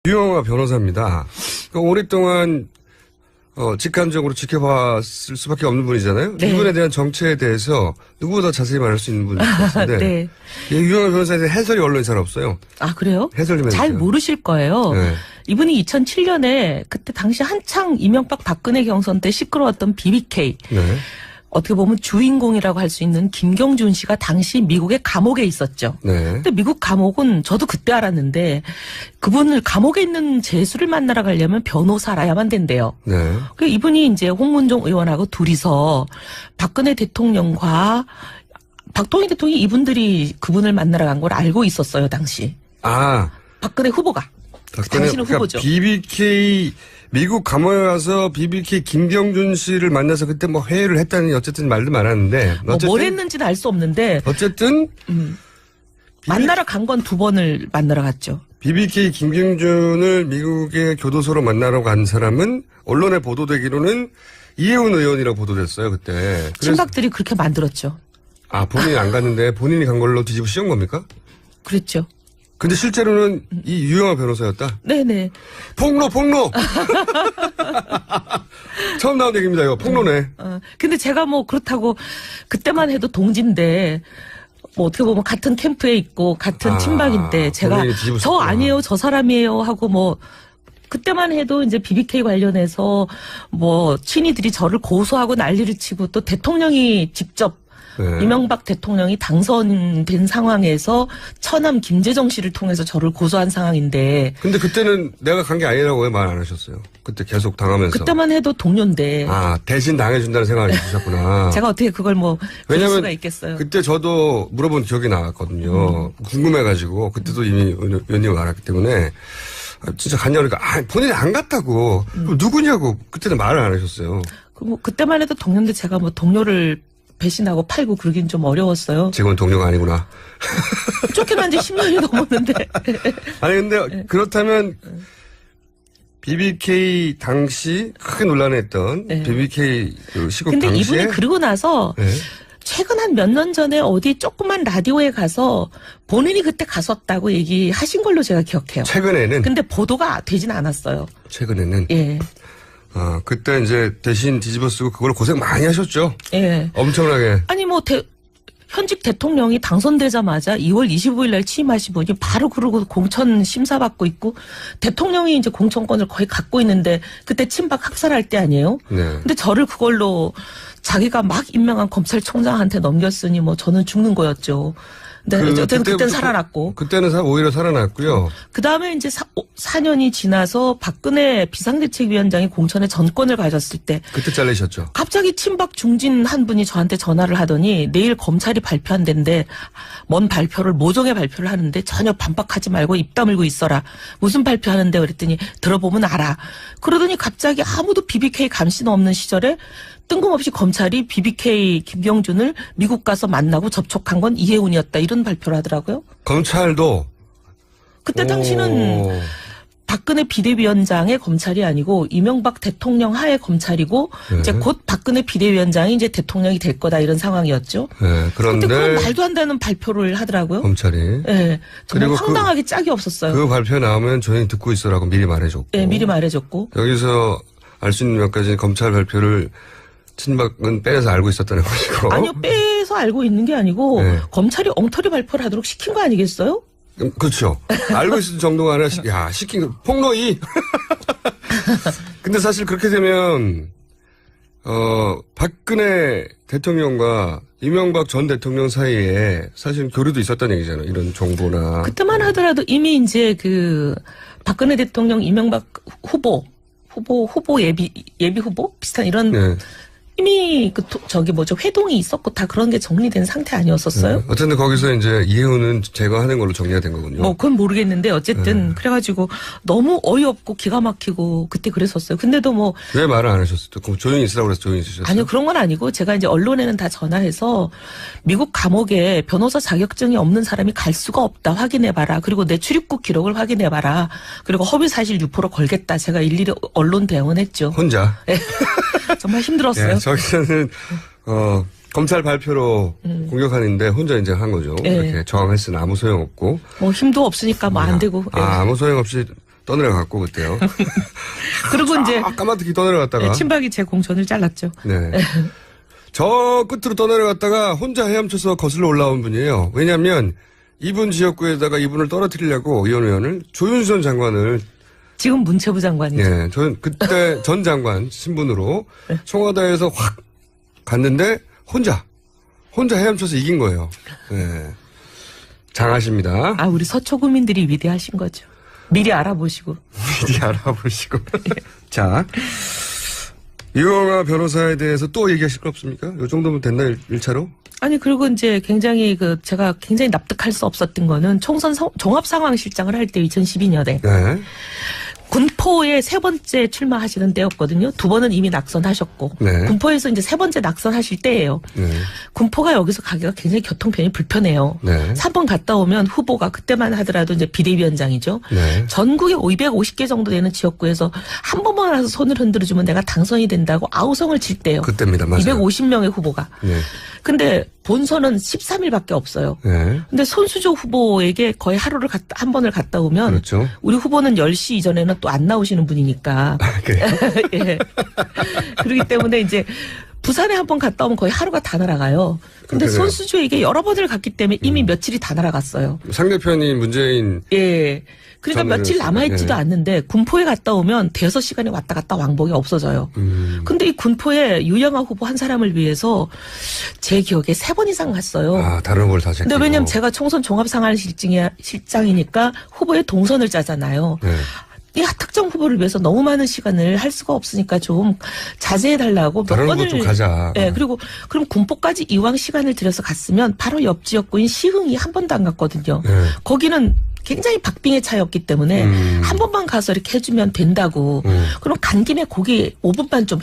유영아 변호사입니다. 오랫동안 직관적으로 지켜봤을 수밖에 없는 분이잖아요. 네. 이분에 대한 정체에 대해서 누구보다 자세히 말할 수 있는 분일 것 같은데 네. 이 유영아 변호사에 대한 해설이 언론에 잘 없어요. 아, 그래요? 해설 좀 해주세요. 잘 모르실 거예요. 네. 이분이 2007년에 그때 당시 한창 이명박 박근혜 경선 때 시끄러웠던 BBK. 네. 어떻게 보면 주인공이라고 할 수 있는 김경준 씨가 당시 미국의 감옥에 있었죠. 네. 근데 미국 감옥은 저도 그때 알았는데 그분을 감옥에 있는 죄수를 만나러 가려면 변호사라야만 된대요. 네. 그 이분이 이제 홍문종 의원하고 둘이서 박근혜 대통령과 박통희 대통령이 이분들이 그분을 만나러 간 걸 알고 있었어요, 당시. 아. 박근혜 후보가. 당신은 후보죠. BBK 미국 감옥에 가서 BBK 김경준 씨를 만나서 그때 뭐 회의를 했다는 어쨌든 말도 많았는데 뭘 했는지는 알 수 없는데 어쨌든 만나러 간 건 2번을 만나러 갔죠. BBK 김경준을 미국의 교도소로 만나러 간 사람은 언론에 보도되기로는 이혜훈 의원이라고 보도됐어요 그때. 친박들이 그렇게 만들었죠. 아 본인이 안 갔는데 본인이 간 걸로 뒤집어 씌운 겁니까? 그랬죠. 근데 실제로는 이 유영아 변호사였다? 네네. 폭로! 처음 나온 얘기입니다, 이거. 폭로네. 근데 제가 뭐 그렇다고 그때만 해도 동지인데 뭐 어떻게 보면 같은 캠프에 있고 같은 친박인데 제가 본인이 뒤집어 저 썼구나. 아니에요, 저 사람이에요 하고 뭐 그때만 해도 이제 BBK 관련해서 뭐 친이들이 저를 고소하고 난리를 치고 또 대통령이 직접 네. 이명박 대통령이 당선된 상황에서 처남 김재정 씨를 통해서 저를 고소한 상황인데 근데 그때는 내가 간 게 아니라고 왜 말 안 하셨어요? 그때 계속 당하면서. 그때만 해도 동료인데 아, 대신 당해준다는 생각을 해주셨구나. 제가 어떻게 그걸 뭐 그럴 왜냐면 수가 있겠어요. 그때 저도 물어본 기억이 나왔거든요. 궁금해가지고 그때도 이미 의원님이 알았기 때문에 진짜 갔냐고 그러니까 본인이 안 갔다고. 그럼 누구냐고 그때는 말을 안 하셨어요. 뭐 그때만 해도 동료인데 제가 뭐 동료를 배신하고 팔고 그러긴 좀 어려웠어요. 지금은 동료가 아니구나. 쫓겨난 지 10년이 넘었는데. 아니 근데 그렇다면 BBK 당시 크게 논란을 했던 네. BBK 그 시국 근데 당시에 이분이 그러고 나서 네. 최근 한 몇 년 전에 어디 조그만 라디오에 가서 본인이 그때 갔었다고 얘기하신 걸로 제가 기억해요. 최근에는 근데 보도가 되진 않았어요. 최근에는 예. 그때 이제 대신 뒤집어 쓰고 그걸 고생 많이 하셨죠. 예. 엄청나게. 아니 뭐 현직 대통령이 당선되자마자 2월 25일 날 취임하신 분이 바로 그러고 공천 심사받고 있고 대통령이 이제 공천권을 거의 갖고 있는데 그때 친박 학살할 때 아니에요? 네. 근데 저를 그걸로 자기가 막 임명한 검찰총장한테 넘겼으니 뭐 저는 죽는 거였죠. 근데 그때는 살아났고. 그때는 오히려 살아났고요. 그 다음에 이제 4년이 지나서 박근혜 비상대책위원장이 공천에 전권을 가졌을 때 그때 잘리셨죠. 갑자기 친박 중진 한 분이 저한테 전화를 하더니 내일 검찰이 발표한다는데 뭔 발표를 모종의 발표를 하는데 전혀 반박하지 말고 입 다물고 있어라. 무슨 발표하는데 그랬더니 들어보면 알아. 그러더니 갑자기 아무도 BBK 감시는 없는 시절에 뜬금없이 검찰이 BBK 김경준을 미국 가서 만나고 접촉한 건 이혜훈이었다. 이런 발표를 하더라고요. 검찰도 그때 당시는 박근혜 비대위원장의 검찰이 아니고 이명박 대통령 하에 검찰이고 네. 이제 곧 박근혜 비대위원장이 이제 대통령이 될 거다 이런 상황이었죠. 네, 근데 그런데 그런 말도 안 되는 발표를 하더라고요. 검찰이 네, 정말 그리고 황당하게 짝이 없었어요. 그 발표 나오면 조용히 듣고 있으라고 미리 말해줬고. 네, 미리 말해줬고. 여기서 알 수 있는 몇 가지 검찰 발표를 친박은 빼서 알고 있었다는 것이고. 아니요, 빼서 알고 있는 게 아니고 네. 검찰이 엉터리 발표를 하도록 시킨 거 아니겠어요? 그렇죠. 알고 있을 정도가 아니라 시킨 거 폭로이. 근데 사실 그렇게 되면 박근혜 대통령과 이명박 전 대통령 사이에 사실 교류도 있었다는 얘기잖아요. 이런 정보나. 그때만 하더라도 이미 이제 그 박근혜 대통령 이명박 후보 예비 후보 비슷한 이런 네. 이미 회동이 있었고 다 그런 게 정리된 상태 아니었었어요? 네. 어쨌든 거기서 이제 이혜훈은 제거하는 걸로 정리가 된 거군요. 뭐 그건 모르겠는데 어쨌든 그래가지고 너무 어이없고 기가 막히고 그때 그랬었어요. 근데도 뭐 왜 말을 안 하셨어요? 그럼 조용히 있으라고 그래서 조용히 있으셨어요? 아니요 그런 건 아니고 제가 이제 언론에는 다 전화해서 미국 감옥에 변호사 자격증이 없는 사람이 갈 수가 없다 확인해봐라. 그리고 내 출입국 기록을 확인해봐라. 그리고 허위사실 유포로 걸겠다. 제가 일일이 언론 대응은 했죠. 혼자? 네. 정말 힘들었어요. 예, 저기서는 검찰 발표로 공격하는데 혼자 이제 한 거죠. 네. 이렇게 저항했으나 아무 소용없고. 뭐 힘도 없으니까 뭐 안 되고. 예. 아무 소용없이 떠내려갔고 그때요. 그리고 이제 까마득히 떠내려갔다가 친박이 제 공천을 잘랐죠. 네. 저 끝으로 떠내려갔다가 혼자 헤엄쳐서 거슬러 올라온 분이에요. 왜냐하면 이분 지역구에다가 이분을 떨어뜨리려고 이현 의원을 조윤수 전 장관을 지금 문체부 장관이죠. 네, 저는 그때 전 장관 신분으로 청와대에서 확 갔는데 혼자 헤엄쳐서 이긴 거예요. 네. 장하십니다. 아, 우리 서초구민들이 위대하신 거죠. 미리 알아보시고. 미리 알아보시고. 자, 유영아 변호사에 대해서 또 얘기하실 거 없습니까? 요 정도면 됐나, 1차로? 아니, 그리고 이제 굉장히 제가 굉장히 납득할 수 없었던 거는 총선 종합상황실장을 할 때 2012년에. 네. 군포에 세 번째 출마하시는 때였거든요. 두 번은 이미 낙선하셨고. 네. 군포에서 이제 세 번째 낙선하실 때예요. 네. 군포가 여기서 가기가 굉장히 교통편이 불편해요. 네. 3번 갔다 오면 후보가 그때만 하더라도 이제 비대위원장이죠. 네. 전국에 250개 정도 되는 지역구에서 한 번만 와서 손을 흔들어주면 내가 당선이 된다고 아우성을 칠 때요. 그때입니다. 맞아요. 250명의 후보가. 네. 근데 본선은 13일밖에 없어요. 네. 근데 손수조 후보에게 거의 한 번을 갔다 오면 그렇죠. 우리 후보는 10시 이전에는 또 안 나오시는 분이니까. 그래요? 예. 그렇기 때문에 이제 부산에 한 번 갔다 오면 거의 하루가 다 날아가요. 근데 그래요. 손수조에게 여러 번을 갔기 때문에 이미 며칠이 다 날아갔어요. 상대편이 문재인. 예. 그러니까 전 며칠 의원이었어요. 남아있지도 네. 않는데 군포에 갔다 오면 대여섯 시간에 왔다 갔다 왕복이 없어져요. 근데 이 군포에 유영아 후보 한 사람을 위해서 제 기억에 3번 이상 갔어요. 아, 다른 걸 다시. 근데 왜냐면 제가 총선 종합상황실장이니까 후보의 동선을 짜잖아요. 네. 이 특정 후보를 위해서 너무 많은 시간을 할 수가 없으니까 좀 자제해달라고 몇 다른 번을. 후보 좀 가자. 예, 그리고 그럼 군포까지 이왕 시간을 들여서 갔으면 바로 옆 지역구인 시흥이 한 번도 안 갔거든요. 네. 거기는 굉장히 박빙의 차였기 때문에 한 번만 가서 이렇게 해주면 된다고. 그럼 간 김에 거기 5분만 좀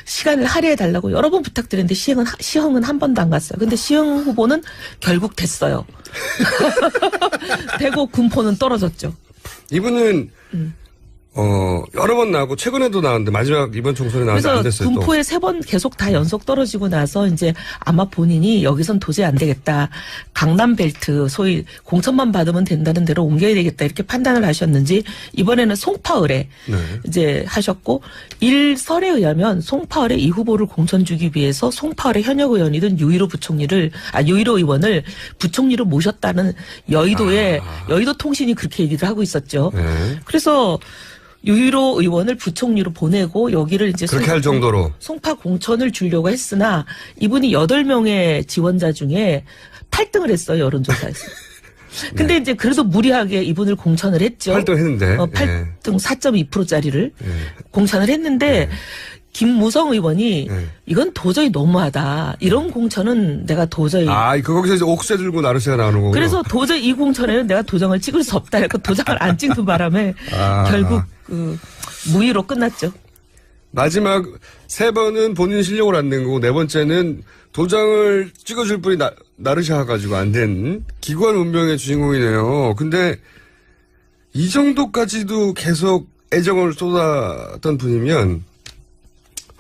시간을 할애해달라고 여러 번 부탁드렸는데 시흥은 한 번도 안 갔어요. 근데 시흥 후보는 결국 됐어요. 되고 군포는 떨어졌죠. 이분은 여러 번 나오고 최근에도 나왔는데 마지막 이번 총선에 나왔는데 안 그래서 됐어요. 또. 군포에 3번 계속 다 연속 떨어지고 나서 이제 아마 본인이 여기선 도저히 안 되겠다. 강남벨트 소위 공천만 받으면 된다는 대로 옮겨야 되겠다 이렇게 판단을 하셨는지 이번에는 송파을에 네. 이제 하셨고 일설에 의하면 송파을에 이 후보를 공천 주기 위해서 송파을의 현역 의원이든 유일호 의원을 부총리로 모셨다는 여의도의 여의도 통신이 그렇게 얘기를 하고 있었죠. 네. 그래서 유일호 의원을 부총리로 보내고 여기를 이제 그렇게 할 정도로. 송파 공천을 주려고 했으나 이분이 8명의 지원자 중에 8등을 했어요, 여론조사에서. 근데 이제 그래도 무리하게 이분을 공천을 했죠. 8등 했는데. 8등 4.2%짜리를 예. 공천을 했는데 김무성 의원이 이건 도저히 너무하다. 이런 공천은 내가 도저히 거기서 이제 옥새 들고 나르새가 나오는 거고. 그래서 도저히 이 공천에는 내가 도장을 찍을 수 없다. 이렇게 도장을 안 찍는 바람에 결국 무위로 끝났죠. 마지막 3번은 본인 실력을 안 낸 거고 4번째는 도장을 찍어줄 분이 나르샤 가지고 안 된 기관 운명의 주인공이네요. 근데 이 정도까지도 계속 애정을 쏟았던 분이면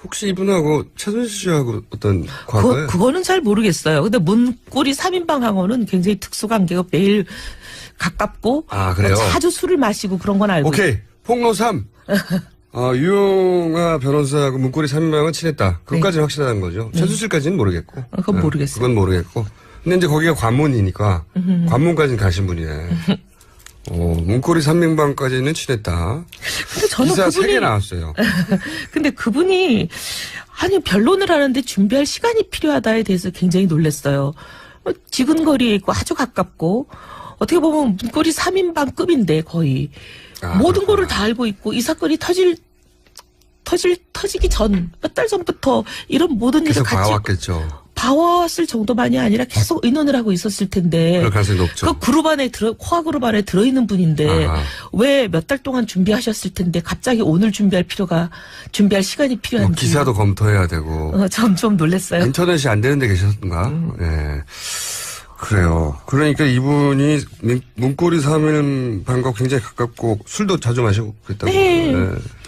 혹시 이분하고 최순실 씨하고 어떤 과거에? 그거는 잘 모르겠어요. 근데 문고리 3인방하고는 굉장히 특수관계가 매일 가깝고 그래요? 자주 술을 마시고 그런 건 알고 오케이. 폭로 3. 유용아 변호사하고 문고리 3인방은 친했다. 그것까지는 확실하다는 거죠. 최순실까지는 모르겠고. 그건 모르겠어요. 그건 모르겠고. 근데 이제 거기가 관문이니까 관문까지는 가신 분이네. 문고리 3인방까지는 친했다. 근데 저는 기사 그분이 3개 나왔어요. 근데 그분이 변론을 하는데 준비할 시간이 필요하다에 대해서 굉장히 놀랐어요. 지근거리에 있고 아주 가깝고 어떻게 보면 문고리 3인방급인데 거의 모든 거를 다 알고 있고 이 사건이 터지기 전 몇 달 전부터 이런 모든 일을 계속 같이 봐왔겠죠. 봐왔을 정도만이 아니라 계속 의논을 하고 있었을 텐데. 그럴 가능성이 높죠. 그 코아 그룹 안에 들어있는 분인데 왜 몇 달 동안 준비하셨을 텐데 갑자기 오늘 준비할 시간이 필요한지. 기사도 검토해야 되고. 좀 놀랐어요. 인터넷이 안 되는 데 계셨던가? 예. 그래요. 그러니까 이분이 문고리 3인방과 굉장히 가깝고 술도 자주 마시고 그랬다고. 네.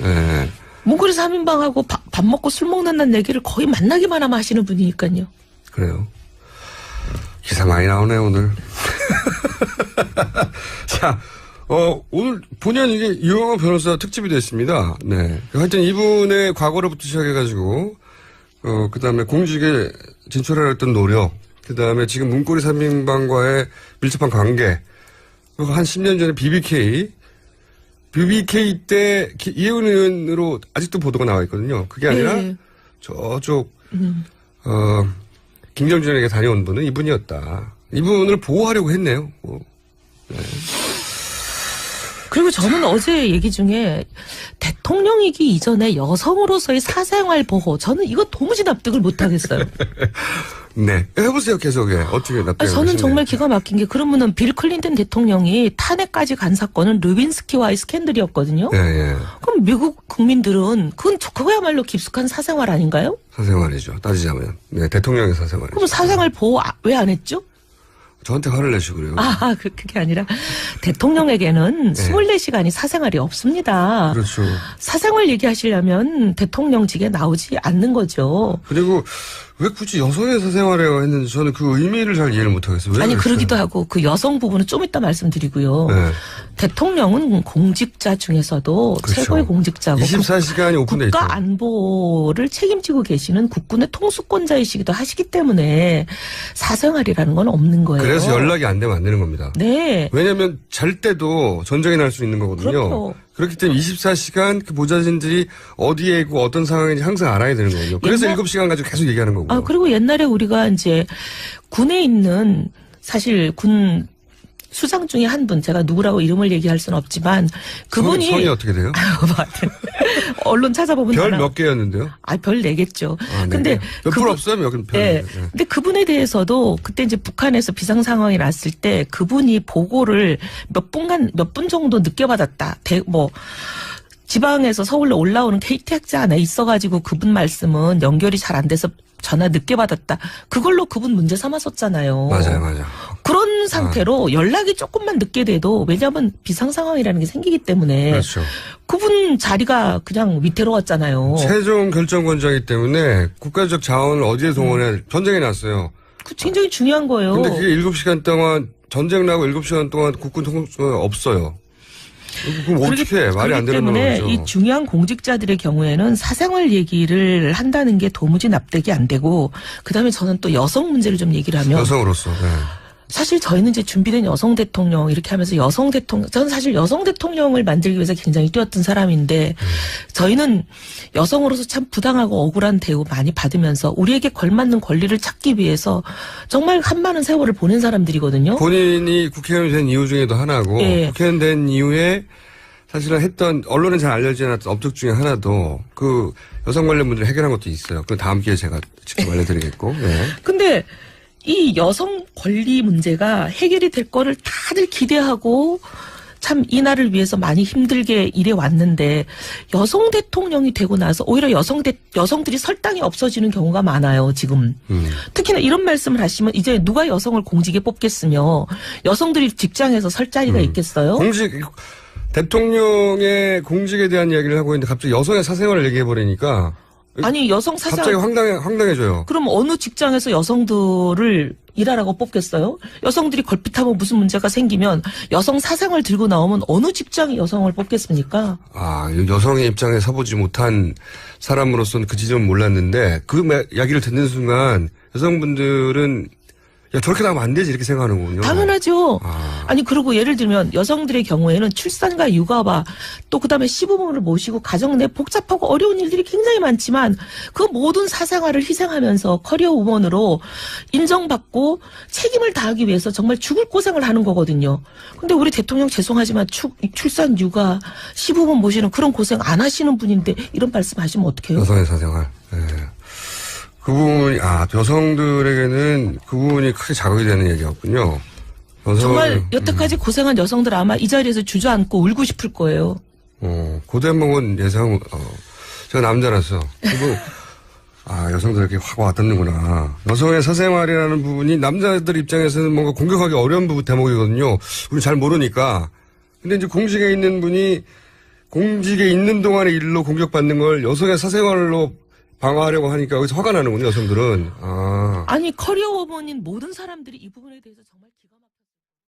네. 문고리 3인방하고 밥 먹고 술 먹는다는 얘기를 거의 만나기만 하면 하시는 분이니까요. 그래요. 기사 많이 나오네, 오늘. 자, 오늘 본의 아니게 이영호 변호사 특집이 됐습니다. 네. 하여튼 이분의 과거로부터 시작해가지고, 그 다음에 공직에 진출하려 했던 노력, 그 다음에 지금 문고리 3인방과의 밀접한 관계, 그리고 한 10년 전에 BBK 때 이혜원 의원으로 아직도 보도가 나와 있거든요. 그게 아니라 네. 저쪽, 김정준에게 다녀온 분은 이분이었다. 이분을 보호하려고 했네요. 네. 그리고 저는 어제 얘기 중에 대통령이기 이전에 여성으로서의 사생활 보호, 저는 이거 도무지 납득을 못 하겠어요. 네. 해보세요, 계속. 어떻게 납득을 저는 정말 기가 막힌 게, 그러면은 빌 클린턴 대통령이 탄핵까지 간 사건은 르빈스키와의 스캔들이었거든요. 예. 그럼 미국 국민들은 그거야말로 깊숙한 사생활 아닌가요? 사생활이죠. 따지자면. 네, 대통령의 사생활이죠. 그럼 사생활 보호 왜 안 했죠? 저한테 화를 내시고 그래요. 그게 아니라 대통령에게는 24시간이 사생활이 없습니다. 그렇죠. 사생활 얘기하시려면 대통령직에 나오지 않는 거죠. 그리고 왜 굳이 여성의 사생활이라고 했는지 저는 그 의미를 잘 이해를 못하겠어요. 왜 아니, 그랬어요? 그러기도 하고 그 여성 부분은 좀 이따 말씀드리고요. 네. 대통령은 공직자 중에서도 그렇죠. 최고의 공직자고 24시간이 오픈돼 있죠. 국가 안보를 책임지고 계시는 국군의 통수권자이시기도 하시기 때문에 사생활이라는 건 없는 거예요. 그래서 연락이 안 되면 안 되는 겁니다. 네. 왜냐하면 잘 때도 전쟁이 날 수 있는 거거든요. 그렇죠. 그렇기 때문에 24시간 그 보좌진들이 어디에 있고 어떤 상황인지 항상 알아야 되는 거거든요. 그래서 7시간 가지고 계속 얘기하는 거고요. 그리고 옛날에 우리가 이제 군에 있는, 사실 군 수장 중에 한 분, 제가 누구라고 이름을 얘기할 수는 없지만 그분이 성이 어떻게 돼요? 언론 찾아보면 별 몇 개였는데요? 별 4개죠. 근데 몇 프로 없어요? 몇 별? 네. 근데 그분에 대해서도 그때 이제 북한에서 비상 상황이 났을 때 그분이 보고를 몇 분 정도 늦게 받았다. 지방에서 서울로 올라오는 KTX 안에 있어가지고 그분 말씀은 연결이 잘 안 돼서 전화 늦게 받았다. 그걸로 그분 문제 삼았었잖아요. 맞아요. 그런 상태로 연락이 조금만 늦게 돼도, 왜냐하면 비상 상황이라는 게 생기기 때문에 그렇죠. 그분 자리가 그냥 위태로웠잖아요. 최종 결정권자이기 때문에 국가적 자원을 어디에 동원해 전쟁이 났어요. 그 굉장히 중요한 거예요. 근데 그게 7시간 동안 전쟁 나고 7시간 동안 국군 통수가 없어요. 그럼 어떻게 해? 말이 안 되는 때문에 거죠. 이 중요한 공직자들의 경우에는 사생활 얘기를 한다는 게 도무지 납득이 안 되고, 그다음에 저는 또 여성 문제를 좀 얘기를 하면, 여성으로서. 네. 사실 저희는 이제 준비된 여성 대통령 이렇게 하면서 여성 대통령, 저는 사실 여성 대통령을 만들기 위해서 굉장히 뛰었던 사람인데, 저희는 여성으로서 참 부당하고 억울한 대우 많이 받으면서 우리에게 걸맞는 권리를 찾기 위해서 정말 한많은 세월을 보낸 사람들이거든요. 본인이 국회의원이 된 이유 중에도 하나고, 예. 국회의원 된 이후에 사실은 했던, 언론에 잘 알려지지 않았던 업적 중에 하나도 그 여성 관련 문제를 해결한 것도 있어요. 그 다음 기회에 제가 직접 알려드리겠고. 네. 근데 이 여성 권리 문제가 해결이 될 거를 다들 기대하고 참 이날을 위해서 많이 힘들게 일해 왔는데, 여성 대통령이 되고 나서 오히려 여성들이 설당이 없어지는 경우가 많아요, 지금. 특히나 이런 말씀을 하시면 이제 누가 여성을 공직에 뽑겠으며 여성들이 직장에서 설 자리가 있겠어요? 대통령의 공직에 대한 이야기를 하고 있는데 갑자기 여성의 사생활을 얘기해버리니까. 아니, 여성 사상. 갑자기 황당해져요. 그럼 어느 직장에서 여성들을 일하라고 뽑겠어요? 여성들이 걸핏하면 무슨 문제가 생기면 여성 사상을 들고 나오면 어느 직장이 여성을 뽑겠습니까? 여성의 입장에 서보지 못한 사람으로서는 그 지점은 몰랐는데 그 이야기를 듣는 순간 여성분들은 야, 저렇게 나가면 안 되지, 이렇게 생각하는 거군요. 당연하죠. 아니, 그리고 예를 들면 여성들의 경우에는 출산과 육아와 또 그다음에 시부모를 모시고 가정 내 복잡하고 어려운 일들이 굉장히 많지만 그 모든 사생활을 희생하면서 커리어 우먼으로 인정받고 책임을 다하기 위해서 정말 죽을 고생을 하는 거거든요. 근데 우리 대통령 죄송하지만 출산, 육아, 시부모 모시는 그런 고생 안 하시는 분인데 이런 말씀 하시면 어떡해요? 여성의 사생활. 네. 그 부분이, 여성들에게는 그 부분이 크게 자극이 되는 얘기였군요. 정말 여태까지 고생한 여성들 아마 이 자리에서 주저앉고 울고 싶을 거예요. 고대목은 제가 남자라서. 그리고, 여성들에게 확 와닿는구나. 여성의 사생활이라는 부분이 남자들 입장에서는 뭔가 공격하기 어려운 대목이거든요. 우리 잘 모르니까. 근데 이제 공직에 있는 분이 공직에 있는 동안의 일로 공격받는 걸 여성의 사생활로 방어하려고 하니까 여기서 화가 나는군요, 여성들은. 아니, 커리어 워먼인 모든 사람들이 이 부분에 대해서 정말